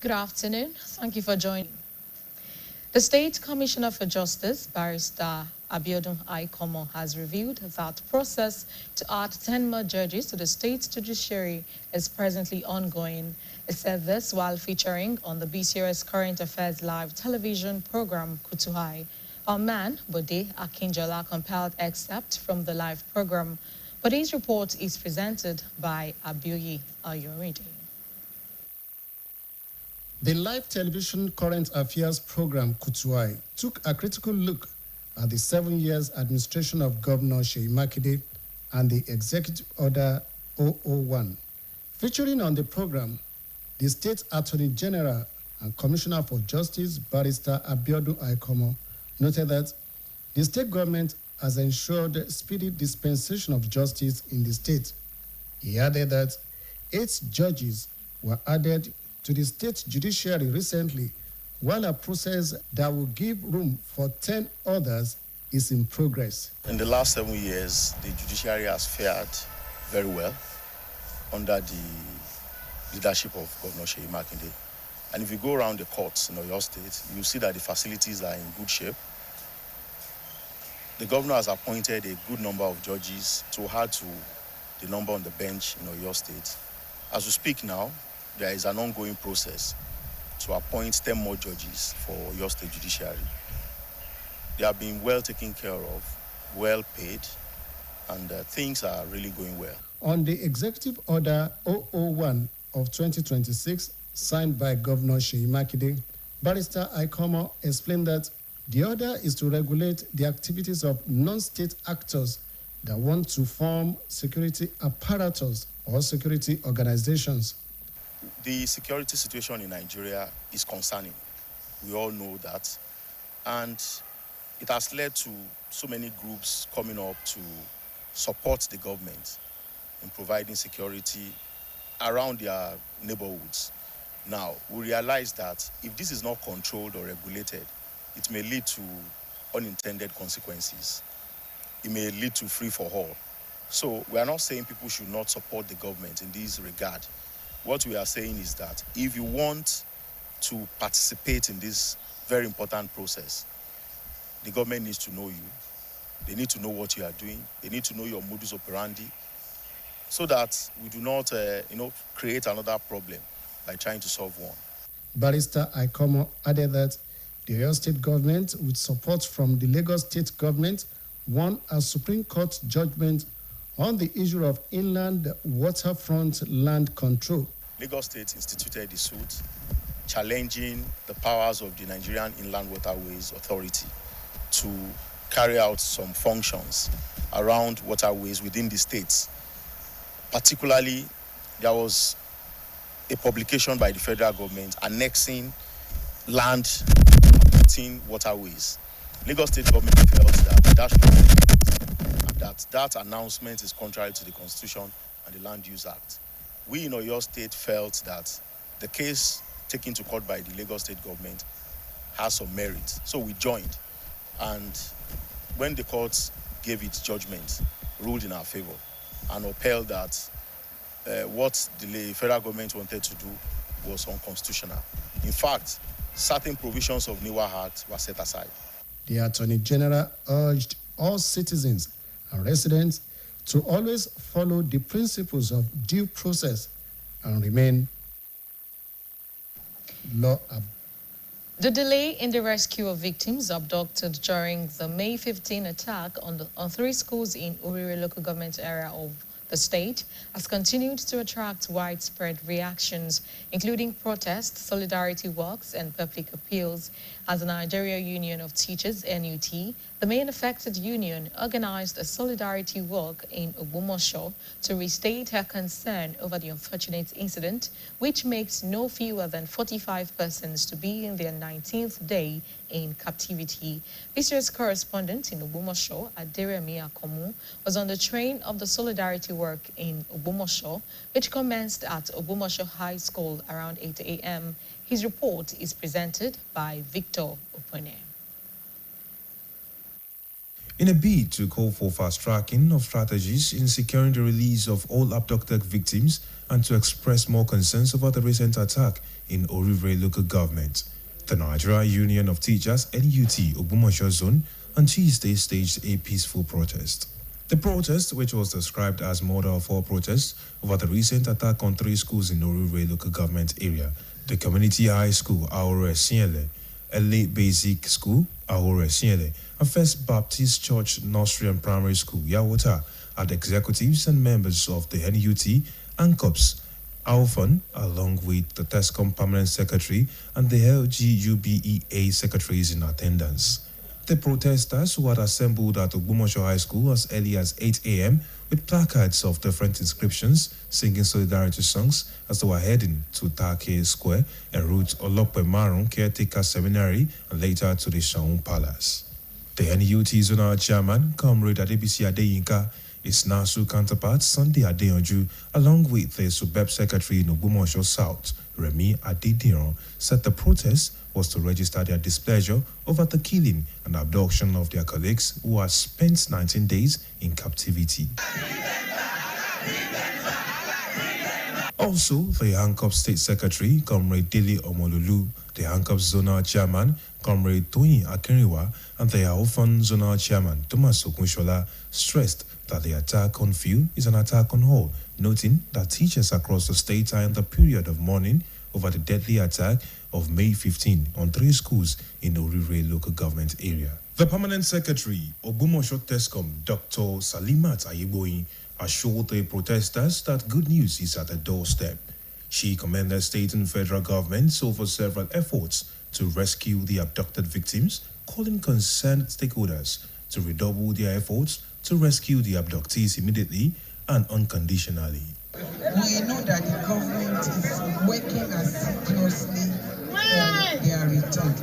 Good afternoon. Thank you for joining. The State Commissioner for Justice, Barrister Abiodun Aikomo, has revealed that process to add 10 more judges to the state judiciary is presently ongoing. He said this while featuring on the BCOS Current Affairs Live television program Kutuhai. Our man, Bode Akinjola, compiled excerpt from the live program. Bode's report is presented by Iroyin Oyo. The live television current affairs program Kutuai took a critical look at the 7 years administration of Governor Seyi Makinde and the Executive Order 001. Featuring on the program, the State Attorney General and Commissioner for Justice, Barrister Abiodun Aikomo, noted that the state government has ensured speedy dispensation of justice in the state. He added that 8 judges were added to the state judiciary recently, while a process that will give room for 10 others is in progress. In the last 7 years, the judiciary has fared very well under the leadership of Governor Seyi Makinde. And if you go around the courts in Oyo State, you see that the facilities are in good shape. The governor has appointed a good number of judges to add to the number on the bench in Oyo State. As we speak now, there is an ongoing process to appoint 10 more judges for Oyo State Judiciary. They are being well taken care of, well paid, and things are really going well. On the Executive Order 001 of 2026, signed by Governor Seyi Makinde, Barrister Aikomo explained that the order is to regulate the activities of non-state actors that want to form security apparatus or security organizations. The security situation in Nigeria is concerning. We all know that. And it has led to so many groups coming up to support the government in providing security around their neighborhoods. Now, we realize that if this is not controlled or regulated, it may lead to unintended consequences. It may lead to free for all. So we are not saying people should not support the government in this regard. What we are saying is that if you want to participate in this very important process, the government needs to know you. They need to know what you are doing. They need to know your modus operandi so that we do not create another problem by trying to solve one. Barrister Aikomo added that the Oyo State government, with support from the Lagos State government, won a Supreme Court judgment on the issue of inland waterfront land control. Lagos State instituted the suit challenging the powers of the Nigerian Inland Waterways Authority to carry out some functions around waterways within the states. Particularly, there was a publication by the federal government annexing land within waterways. Lagos State government felt that announcement is contrary to the Constitution and the Land Use Act. We in Oyo State felt that the case taken to court by the Lagos State government has some merit. So we joined. And when the court gave its judgment, ruled in our favor and upheld that what the federal government wanted to do was unconstitutional. In fact, certain provisions of NIWA Act were set aside. The Attorney General urged all citizens and residents to always follow the principles of due process and remain law-abiding. The delay in the rescue of victims abducted during the May 15 attack on 3 schools in Urire local government area of the state has continued to attract widespread reactions, including protests, solidarity walks, and public appeals. As the Nigeria Union of Teachers, NUT, the main affected union organized a solidarity walk in Ogbomoso to restate her concern over the unfortunate incident, which makes no fewer than 45 persons to be in their 19th day in captivity. BCOS correspondent in Ogbomoso, Aderemi Akomu, was on the train of the solidarity work in Ogbomoso, which commenced at Ogbomoso High School around 8 a.m. His report is presented by Victor Opone. in a bid to call for fast-tracking of strategies in securing the release of all abducted victims and to express more concerns about the recent attack in Orire local government. The Nigeria Union of Teachers NUT Ogbomoso Zone on Tuesday staged a peaceful protest. The protest, which was described as model of all protests over the recent attack on 3 schools in Orire local government area, the Community High School, Aore Siele, LA Basic School, Aore Siele, and First Baptist Church Nursery and Primary School, Yawota, are the executives and members of the NUT, ANCOPS, Alphon, along with the TESCOM Permanent Secretary and the LGUBEA secretaries in attendance. The protesters who had assembled at Ogbomoso High School as early as 8 a.m. with placards of different inscriptions, singing solidarity songs as they were heading to Take Square en route Olokwe Maron Caretaker Seminary and later to the Shaun Palace. The NUT Zonal Chairman, Comrade Adebisi Adeyinka, its NASU counterpart, Sunday Adeyanju, along with the Subeb Secretary in Ogbomoso South, Remi Adediran, said the protest was to register their displeasure over the killing and abduction of their colleagues who had spent 19 days in captivity. Also, the ANCOP State Secretary, Comrade Dele Omololu, the ANCOP Zonal Chairman, Comrade Toyin Akinriwa, and the Alphon Zonal Chairman, Thomas Okunshola, stressed that the attack on few is an attack on all, noting that teachers across the state are in the period of mourning over the deadly attack of May 15 on 3 schools in Orire local government area. The Permanent Secretary, Ogbomoso TESCOM, Dr. Salimat Ayeboyin, assured the protesters that good news is at the doorstep. She commended state and federal governments over several efforts to rescue the abducted victims, calling concerned stakeholders to redouble their efforts to rescue the abductees immediately and unconditionally. We know that the government is working assiduously on their return.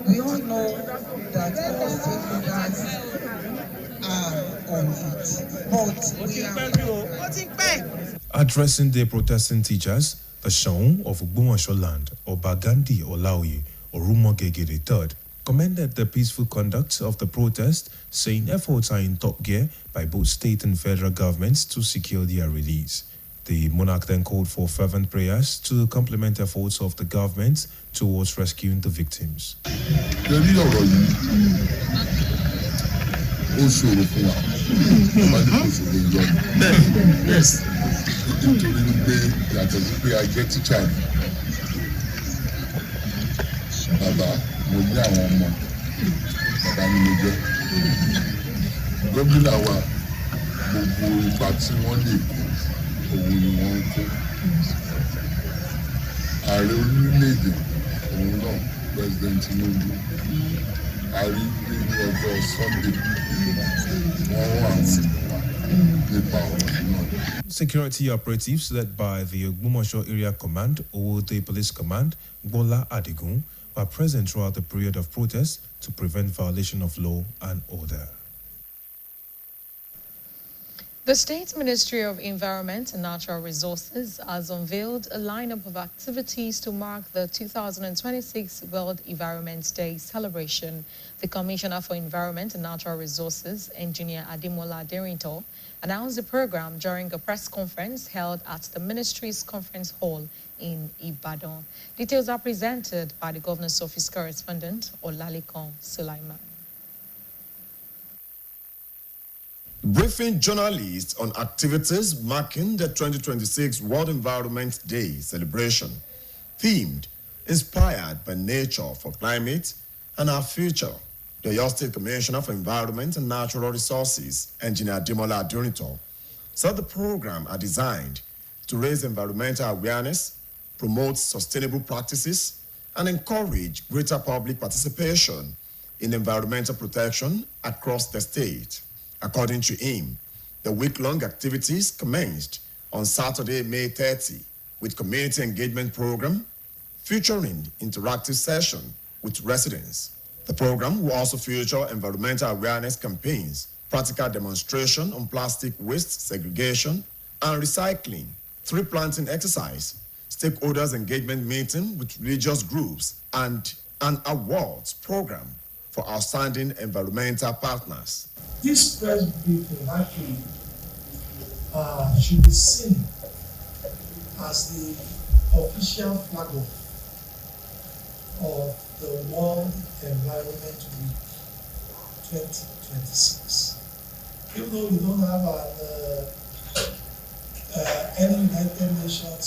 We all know that all stakeholders are on it, but addressing the protesting teachers, the Shaun of Ogbomoso land, Obagandi Olaoye Orumogege III, commended the peaceful conduct of the protest, saying efforts are in top gear by both state and federal governments to secure their release. The monarch then called for fervent prayers to complement efforts of the government towards rescuing the victims. Yes. Mo ní àwọn ọmọ bàbá mi ló jẹ́ gómìnà wa gbogbo ipa tí wọ́n lè kó òun ni wọ́n ń kó ààrẹ orílẹ̀-èdè òun náà president Tinubu àrí ní ọjọ́ Sunday wọ́n wà nípa ọ̀rọ̀ náà. Security operatives led by the Ogbomoso Area Command, Owode Police Command, Bola Adigun, were present throughout the period of protest to prevent violation of law and order. The State Ministry of Environment and Natural Resources has unveiled a lineup of activities to mark the 2026 World Environment Day celebration. The Commissioner for Environment and Natural Resources, Engineer Ademola Derinto, announced the program during a press conference held at the Ministry's Conference Hall in Ibadan. Details are presented by the Governor's Office correspondent, Olalekan Sulaiman. Briefing journalists on activities marking the 2026 World Environment Day celebration, themed, inspired by nature for climate and our future. The Oyo State Commissioner for Environment and Natural Resources, Engineer Ademola Derinto, said the program are designed to raise environmental awareness, promote sustainable practices, and encourage greater public participation in environmental protection across the state. According to him, the week-long activities commenced on Saturday, May 30, with community engagement program featuring interactive session with residents. The program will also feature environmental awareness campaigns, practical demonstration on plastic waste segregation and recycling, tree planting exercise, stakeholders engagement meeting with religious groups, and an awards program for outstanding environmental partners. This press briefing actually should be seen as the official flag of the World Environment Week 2026. Even though we don't have any United Nations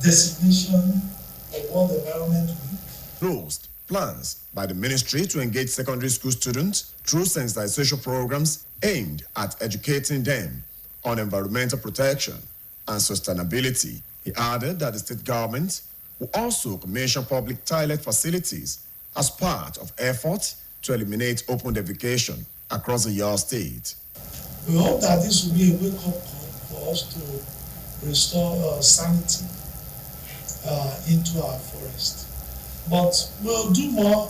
designation of World Environment Week. Closed plans by the ministry to engage secondary school students through sensitization programs aimed at educating them on environmental protection and sustainability. He added that the state government will also commission public toilet facilities as part of efforts to eliminate open defecation across the Oyo state. We hope that this will be a wake-up call for us to restore sanity into our forest. But we'll do more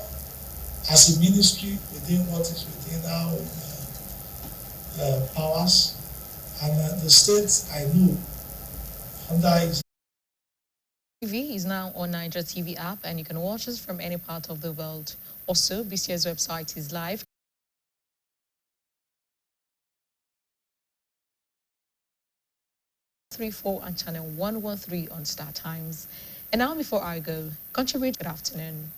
as a ministry within what is within our powers. And the state, I know, under TV is now on Niger TV app, and you can watch us from any part of the world. Also, BCOS website is live. 34 and channel 113 on Star Times. And now, before I go, contribute. Good afternoon.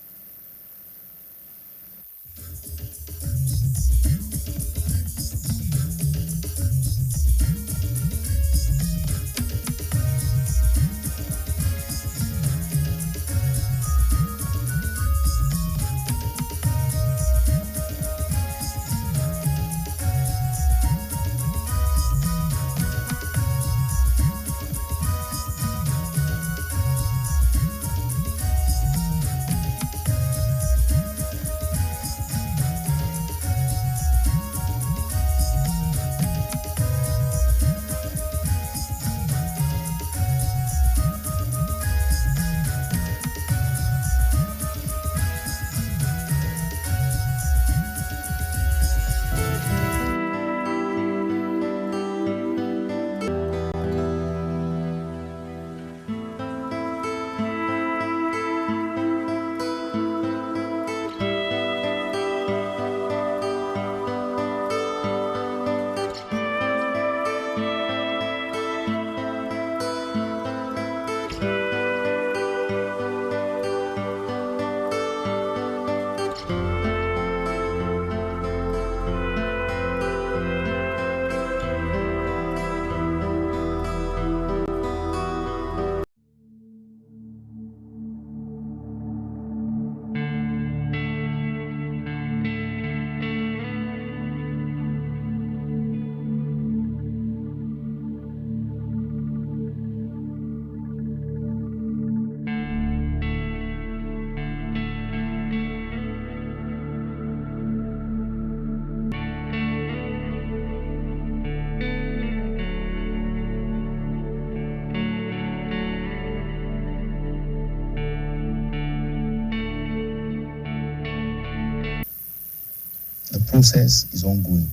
The process is ongoing.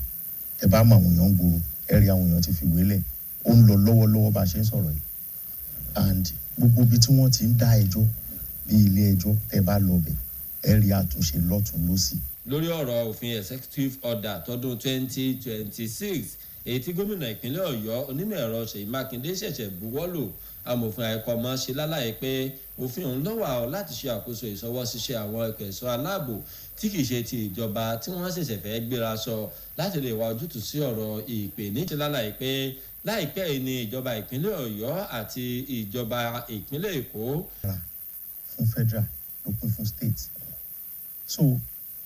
The Bama Muyongo area Muyonti Fiwele, on lower bá ṣe ń sọ̀rọ̀ yìí. And gbogbo ibi tí wọ́n ti ń dá ẹjọ́ bí ilé ẹjọ́ tẹ́ bá lọ bẹ̀ ẹ̀rí àtúnṣe lọ́tún lósì. Lórí ọ̀rọ̀ òfin executive order tọdún 2026 èyí tí gómìnà ìpínlẹ̀ Ọ̀yọ́ onímọ̀ ẹ̀rọ Ṣèyí Mákindé ṣẹ̀ṣẹ̀ buwọ́lù, amòfin àìkọ́mọ́ ṣe lálàyé pé òfin ọ̀hún ló wà láti ṣe àkóso ìṣọwọ́ṣiṣẹ́ àwọn ẹ̀kọ́ ẹ̀ṣọ́ aláàbò tí kìí ṣe ti ìjọba tí wọ́n ṣẹ̀ṣẹ̀ fẹ́ gbéra sọ láti lè wá ojútùú sí ọ̀rọ̀ ìpèníjà lálàyé pé láìpẹ́ yìí ni ìjọba ìpínlẹ̀ Ọ̀yọ́ àti ìjọba ìpínlẹ̀ Èkó. Fún federal ló pín fún state. So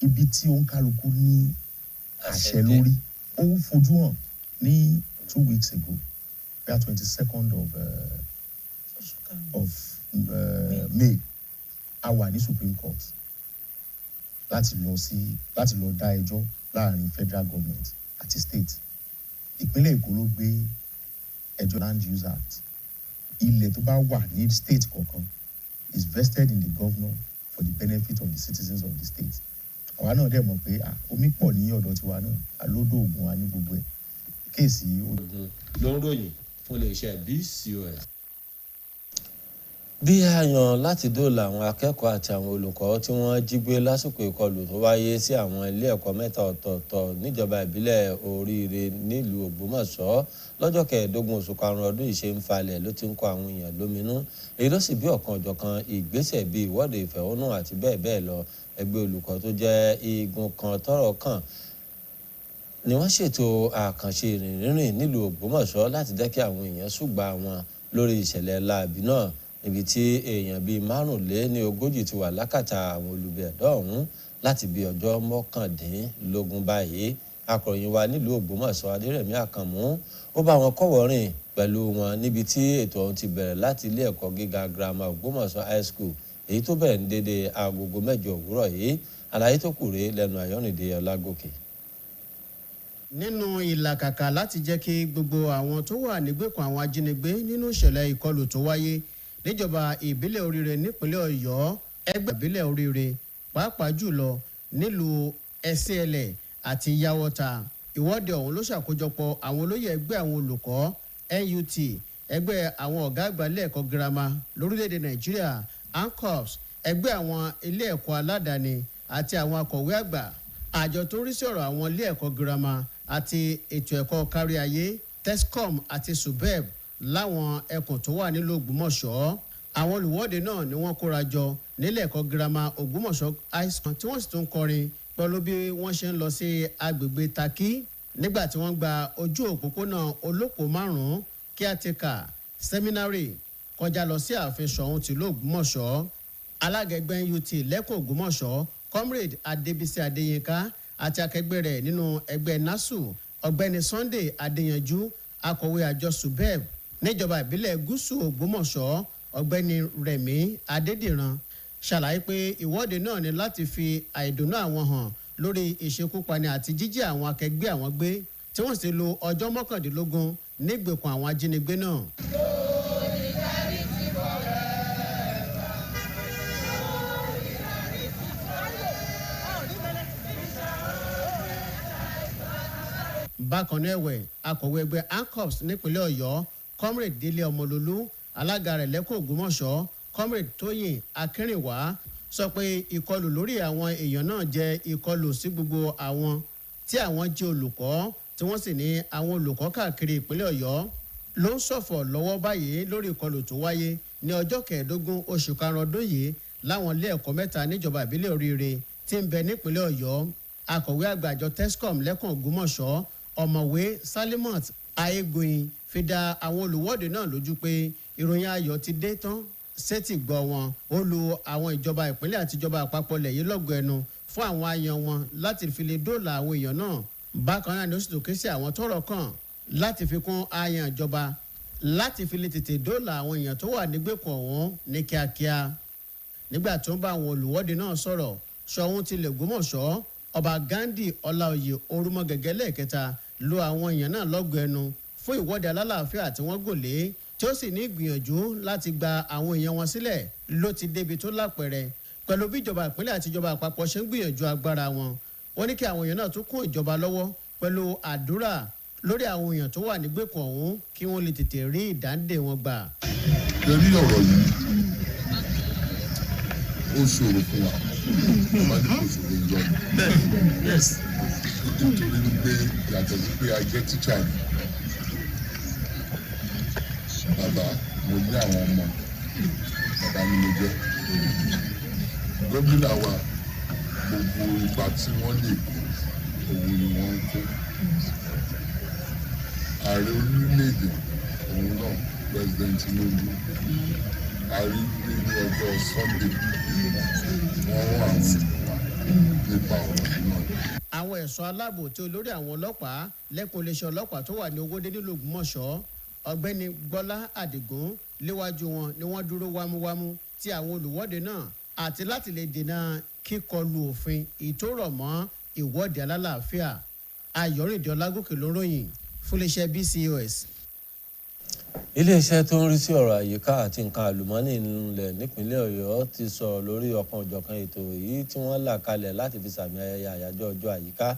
ibi tí ó ń kálukú ní àṣẹ lórí ó fojú hàn ní 2 weeks ago, we are 22nd of May, a wà ní Supreme Court láti lọ dá ẹjọ́ láàrin federal government àti state. Ìpínlẹ̀ Èkó ló gbé ẹjọ́ Land Use Act. Ilẹ̀ tó bá wà ní state kọ̀ọ̀kan is vested in the governor for the benefit of the citizens of the state. Àwa náà dẹ̀ mọ̀ pé omi pọ̀ ní ọ̀dọ̀ tiwa náà, alódò ògùn wa ní gbogbo ẹ̀. Kéèsì ló ń ròyìn fún iléeṣẹ́ BCOS. bí a yàn láti dóòlà àwọn akẹ́kọ̀ọ́ àti àwọn olùkọ́ tí wọ́n jí gbé lásìkò ìkọlù tó wáyé sí àwọn ilé ẹ̀kọ́ mẹ́ta ọ̀tọ̀ọ̀tọ̀ níjọba ìbílẹ̀ Oríire nílùú Ògbómọ̀ṣọ́ lọ́jọ́ 15 oṣù karùn-ún ọdún yìí ṣe ń falẹ̀ ló ti ń kó àwọn èèyàn lóminú èyí ló sì bí ọ̀kan ọ̀jọ̀kan ìgbésẹ̀ bíi ìwọ́de ìfẹ̀hónú àti bẹ́ẹ̀ bẹ́ẹ̀ lọ ẹgbẹ́ olùkọ́ tó jẹ́ igun kan tọ́rọ̀ kàn ni wọ́n ṣètò àkànṣe ìrìnrìn nílùú Ògbómọ̀ṣọ́ láti jẹ́ kí àwọn èèyàn ṣùgbà wọn lórí ìṣẹ̀lẹ̀ láabi náà níbi tí èèyàn bíi 45 ti wà lákàtà àwọn olubi ẹ̀dọ́ ọ̀hún láti bí ọjọ́ 19 báyìí akọ̀ròyìn wa nílùú Ògbómọ̀ṣọ́ Adérẹ̀mí Àkànmú ó bá wọn kọ́wọ́rìn pẹ̀lú wọn níbi tí ètò ọ̀hún ti bẹ̀rẹ̀ láti ilé ẹ̀kọ́ gíga girama Ògbómọ̀ṣọ́ high school èyí tó bẹ̀rẹ̀ ní dédé agogo 8 òwúrọ̀ yìí àlàyé tó kù rèé lẹ́nu Ayọ̀rìndé Ọlágòkè. nínú ìlàkàkà láti jẹ́ kí gbogbo àwọn tó wà nígbèkùn àwọn ajínigbé nínú ìṣẹ̀lẹ̀ ìkọlù tó wáyé níjọba ìbílẹ̀ Oríire nípínlẹ̀ Ọ̀yọ́ ẹgbẹ́ ìbílẹ̀ Oríire pàápàá jùlọ nílùú Ẹsẹ̀ẹlẹ̀ àti Yàwọ́ta ìwọ́de ọ̀hún ló ṣàkójọpọ̀ àwọn olóyè ẹgbẹ́ àwọn olùkọ́ NUT ẹgbẹ́ àwọn ọ̀gá àgbà ilé ẹ̀kọ́ girama lórílẹ̀‐èdè Nàìjíríà ANCOPS ẹgbẹ́ àwọn ilé ẹ̀kọ́ aládàáni àti àwọn akọ̀wé àgbà àjọ tó rí sí ọ̀rọ̀ àwọn ilé ẹ̀kọ́ girama àti ètò ẹ̀kọ́ kárí ayé TESCOM àti SUBEB láwọn ẹkùn tó wà nílùú Ògbómọ̀ṣọ́ àwọn olùwọ́de náà ni wọ́n kóra jọ nílé ẹ̀kọ́ girama Ògbómọ̀ṣọ́ high school tí wọ́n sì tún kọrin pẹ̀lú bí wọ́n ṣe ń lọ sí agbègbè Takí nígbà tí wọ́n gba ojú òpópónà olópó 5 caretaker seminary kọjá lọ sí ààfin Ṣọ̀ún tìlú Ògbómọ̀ṣọ́ alága ẹgbẹ́ NUT lẹ́kọ̀ọ́ Ògbómọ̀ṣọ́ comrade Adébísí Adéyínká àti akẹgbẹ́ rẹ̀ nínú ẹgbẹ́ NASU ọ̀gbẹ́ni Sunday Adéyanjú akọ̀wé àjọ SUBEB níjọba ìbílẹ̀ gúúsù Ògbómọ̀ṣọ́ ọ̀gbẹ́ni Rẹ̀mí Adédìran ṣàlàyé pé ìwọ́de náà ní láti fi àìdùnnú àwọn hàn lórí ìṣekúpani àti jíjí àwọn akẹgbẹ́ àwọn gbé tí wọ́n sì lo ọjọ́ 19 nígbèkùn àwọn ajínigbé náà. bákan náà ẹ̀wẹ̀ akọ̀wé ẹgbẹ́ ANCOPS nípínlẹ̀ Ọ̀yọ́ comrade Délé Ọmọlólú alága rẹ̀ lẹ́kọ̀ọ́ Ògbómọ̀ṣọ́ comrade Tóyìn Akínrìnwá sọ pé ìkọlù lórí àwọn èèyàn náà jẹ́ ìkọlù sí gbogbo àwọn tí àwọn jẹ́ olùkọ́ tí wọ́n sì ní àwọn olùkọ́ káàkiri ìpínlẹ̀ Ọ̀yọ́ ló ń ṣọ̀fọ̀ lọ́wọ́ báyìí lórí ìkọlù tó wáyé ní ọjọ́ 15 oṣù karùn-ún ọdún yìí láwọn ilé ẹ̀kọ́ mẹ́ta níjọba ìbílẹ̀ Oríire tí ń bẹ nípínlẹ̀ Ọ̀yọ́ akọ̀wé àgbà àjọ TESCOM lẹ́kùn Ògbómọ̀ṣọ́ ọ̀mọ̀wé Salimot Ayegoyin fi dá àwọn olùwọ́de náà lójú pé ìròyìn ayọ̀ ti dé tán sétí gbọ́ wọn ó lu àwọn ìjọba ìpínlẹ̀ àti ìjọba àpapọ̀ lẹ̀ yìí lọ́gọ̀ ẹnu fún àwọn ayan wọn láti fi lè dóòlà àwọn èèyàn náà bákan náà ni ó sì tòkè sí àwọn tọ́rọ̀ kàn láti fi kún ayan ìjọba láti fi lè tètè dóòlà àwọn èèyàn tó wà nígbèkùn ọ̀hún ní kíákíá nígbà tó ń bá àwọn olùwọ́de náà sọ̀rọ̀ Ṣọ̀ún tilẹ̀ Ògbómọ̀ṣọ́ ọba Gandhi Ọláoyè Orúmọgẹ̀gẹ̀ lẹ́ẹ̀kẹta lo àwọn èèyàn náà lọ́gọ̀ ẹnu fún ìwọ́de alálàáfíà tí wọ́n gòlé tí ó sì ní ìgbìyànjú láti gba àwọn èèyàn wọn sílẹ̀ ló ti débi tó lápẹẹrẹ pẹ̀lú bí ìjọba ìpínlẹ̀ àti ìjọba àpapọ̀ ṣe ń gbìyànjú agbára wọn ó ní kí àwọn èèyàn náà tún kún ìjọba lọ́wọ́ pẹ̀lú àdúrà lórí àwọn èèyàn tó wà nígbèkùn ọ̀hún kí wọ́n lè tètè rí ìdáǹdè wọn gbà. lórí ọ̀rọ̀ yìí ó ṣòro fún wa ó máa ní kó ṣòro ìjọ nítorí wípé yàtọ̀ sí pé a jẹ́ tíṣà ni bàbá mo ní àwọn ọmọ bàbá ni mo jẹ́ gómìnà wa gbogbo ipa tí wọ́n lè kó òun ni wọ́n ń kó ààrẹ orílẹ̀-èdè òun náà president Tinubu àrí pé ní ọjọ́ Sunday wọ́n wà nípa ọ̀rọ̀ náà. àwọn ẹ̀ṣọ́ aláàbò tí olórí àwọn ọlọ́pàá lẹ́kùn iléeṣẹ́ ọlọ́pàá tó wà ní Owódé nílùú Ògbómọ̀ṣọ́ ọ̀gbẹ́ni Gbọ́lá Àdìgún léwájú wọn ni wọ́n dúró wámúwámú tí àwọn olùwọ́de náà àti láti lè dènà kíkọlù òfin ìtòrọ̀ mọ́ ìwọ́de alálàáfíà. Ayọ̀rìndé Ọlágòkè ló ròyìn fún iléeṣẹ́ BCOS. iléeṣẹ́ tó ń rí sí ọ̀rọ̀ àyíká àti nǹkan àlùmọ́ọ́nì ilẹ̀ nípínlẹ̀ Ọ̀yọ́ ti sọ̀rọ̀ lórí ọ̀kan òjọ̀kan ètò èyí tí wọ́n là kalẹ̀ láti fi sàmì ayẹyẹ àyájọ́ ọjọ́ àyíká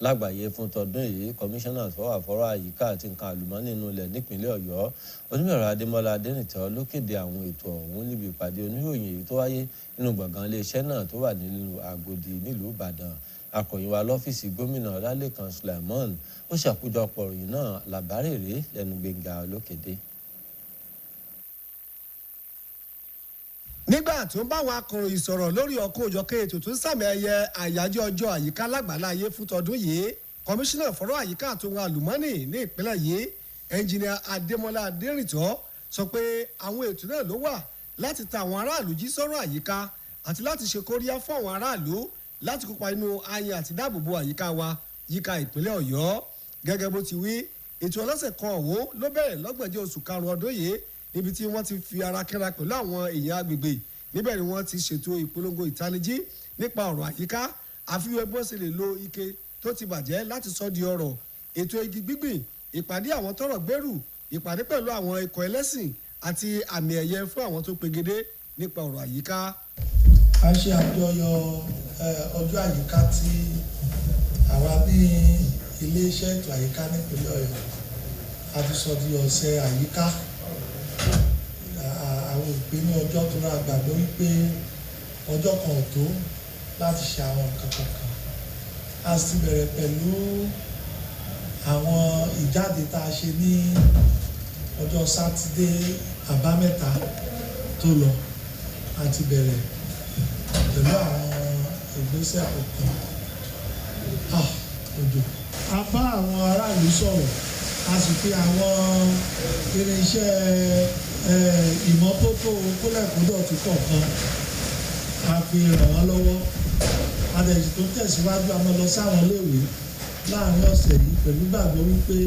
lágbàáyé fún tọdún yìí. Kọmíṣánná fọ́wàfọ́rọ̀ àyíká àti nǹkan àlùmọ́ọ́nì ilẹ̀ nípínlẹ̀ Ọ̀yọ́ Onímọ̀ẹ̀rọ Adémọ́lá Adénìtàn ló kéde àwọn ètò ọ̀hún níbi ìpàdé oníròyìn èyí tó wáyé nínú gbọ̀ngàn iléeṣẹ́ náà tó wà nílùú Àgòdì nílùú Ìbàdàn. Akọ̀yìn wa lọ́fíìsì gómìnà Ọlálékan Sulaimon ó ṣàkójọpọ̀ ìròyìn náà làbárèrè lẹ́nu Gbénga Olókèdè. nígbà tó ń bá àwọn akọ̀ròyìn sọ̀rọ̀ lórí ọ̀kan òjọ̀kan ètò tó ń sàmì ẹ̀yẹ àyájọ́ ọjọ́ àyíká lágbàláyé fún tọdún yìí, kọmíṣánná fọ́rọ̀ àyíká àtòhun àlùmọ́ọ́nì ní ìpínlẹ̀ yìí ẹnjìnìà Adémọ́lá Adérìntọ́ sọ pé àwọn ètò náà ló wà láti ta àwọn aráàlú jí sọ́rọ̀ àyíká àti láti ṣe kóríyá fún àwọn aráàlú láti kópa inú ayan àti dáàbòbò àyíká wa yíká ìpínlẹ̀ Ọ̀yọ́. Gẹ́gẹ́ bó ti wí, ètò ọlọ́sẹ̀ kan ọ̀hún ló bẹ̀rẹ̀ lọ́gbọ̀njọ́ oṣù karùn-ún ọdún yìí níbi tí wọ́n ti fi ara kẹ́ra pẹ̀lú àwọn èèyàn agbègbè. Níbẹ̀ ni wọ́n ti ṣètò ìpolongo ìtanijí nípa ọ̀rọ̀ àyíká, àfiwé bó ṣe lè lo ike tó ti bàjẹ́ láti sọ di ọ̀rọ̀, ètò igi gbígbìn, ìpàdé àwọn tọ́rọ̀ gbèrú, ìpàdé pẹ̀lú àwọn ikọ̀ ẹlẹ́sìn àti àmì ẹ̀yẹ fún àwọn tó pegedé nípa ọ̀rọ̀ àyíká. A ṣe àjọyọ̀ ọjọ́ àyíká tí àwa ní iléeṣẹ́ ètò àyíká nípínlẹ̀ Ọ̀yọ́ a ti sọ di ọ̀sẹ̀ àyíká. Àwọn ìpinnu ọjọ́ tó rà gbàgbọ́ wípé ọjọ́ kan ò tó láti ṣe àwọn nǹkan kankan. A sì bẹ̀rẹ̀ pẹ̀lú àwọn ìjáde tá a ṣe ní ọjọ́ sátidé àbámẹ́ta tó lọ. A ti bẹ̀rẹ̀ pẹ̀lú àwọn ìgbésẹ̀ kọ̀ọ̀kan. Òjò. A bá àwọn aráàlú sọ̀rọ̀, a sì fi àwọn irinṣẹ́ ìmọ́tótó kólẹ̀kódọ̀tí kọ̀ọ̀kan a fi ràn wọ́n lọ́wọ́. Adẹ̀jì tó tẹ̀síwájú a máa lọ sáwọn iléèwé láàrin ọ̀sẹ̀ yìí pẹ̀lú gbàgbọ́ wípé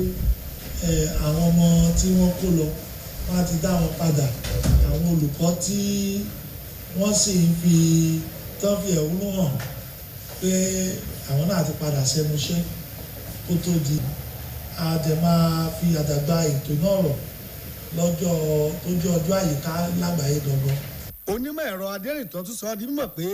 àwọn ọmọ tí wọ́n kó lọ wọ́n á ti dá wọn padà. Àwọn olùkọ́ tí wọ́n sì ń fi ẹ̀hónú hàn pé àwọn náà ti padà sẹ́nu iṣẹ́ kó tó di. A dẹ̀ máa fi àdàgbà ètò náà rọ̀ lọ́jọ́ tó jẹ́ ọjọ́ àyíká lágbàáyé gangan. Onímọ̀ ẹ̀rọ Adérìntọ́ tún sọ ọ́ di mímọ̀ pé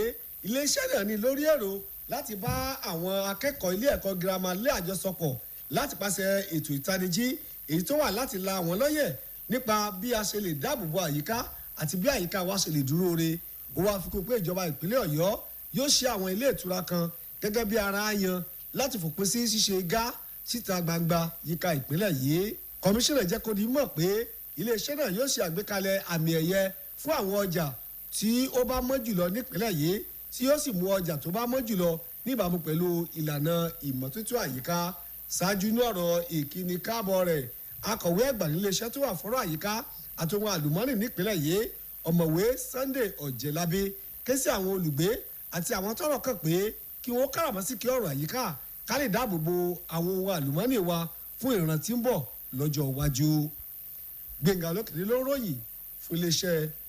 iléeṣẹ́ náà ní lórí èrò láti bá àwọn akẹ́kọ̀ọ́ ilé ẹ̀kọ́ girama lé àjọsọpọ̀ láti pàṣẹ ètò ìtanijí èyí tó wà láti la àwọn lọ́yẹ̀ nípa bí a ṣe lè dáàbò bo àyíká àti bí àyíká wa ṣe lè dúró re. Ó wá fi kún pé ìjọba ìpínlẹ̀ Ọ̀yọ́ yóò ṣe àwọn ilé ìtura kan gẹ́gẹ́ bí ara yan láti fòpin sí ṣíṣe igá síta gbangba yíká ìpínlẹ̀ yìí. Kọmíṣánná jẹ́ kó di mọ̀ pé iléeṣẹ́ náà yóò ṣe àgbékalẹ̀ àmì ẹ̀yẹ fún àwọn ọjà tí ó bá mọ́ jùlọ nípínlẹ̀ yìí, tí yóò sì mú ọjà tó bá mọ́ jùlọ níbàámu pẹ̀lú ìlànà ìmọ́tótó àyíká. Ṣáájú ní ọ̀rọ̀ ìkíni káàbọ̀ rẹ̀, akọ̀wé àgbà níléeṣẹ́ tó wà fọ́rọ̀ àyíká àtòhun àlùmọ́ọ́nì nípínlẹ̀ yìí, ọ̀mọ̀wé Sunday Ọ̀jẹ̀lábí ké sí àwọn olùgbé àti àwọn tọ́rọ̀ kàn pé kí wọ́n káràmásìkí ọ̀rọ̀ àyíká ká lè dáàbò bo àwọn ohun àlùmọ́ọ́nì wa fún ìran tí ń bọ̀ lọ́jọ́ iwájú. Gbénga Olókèdè ló ń ròyìn fún iléeṣẹ́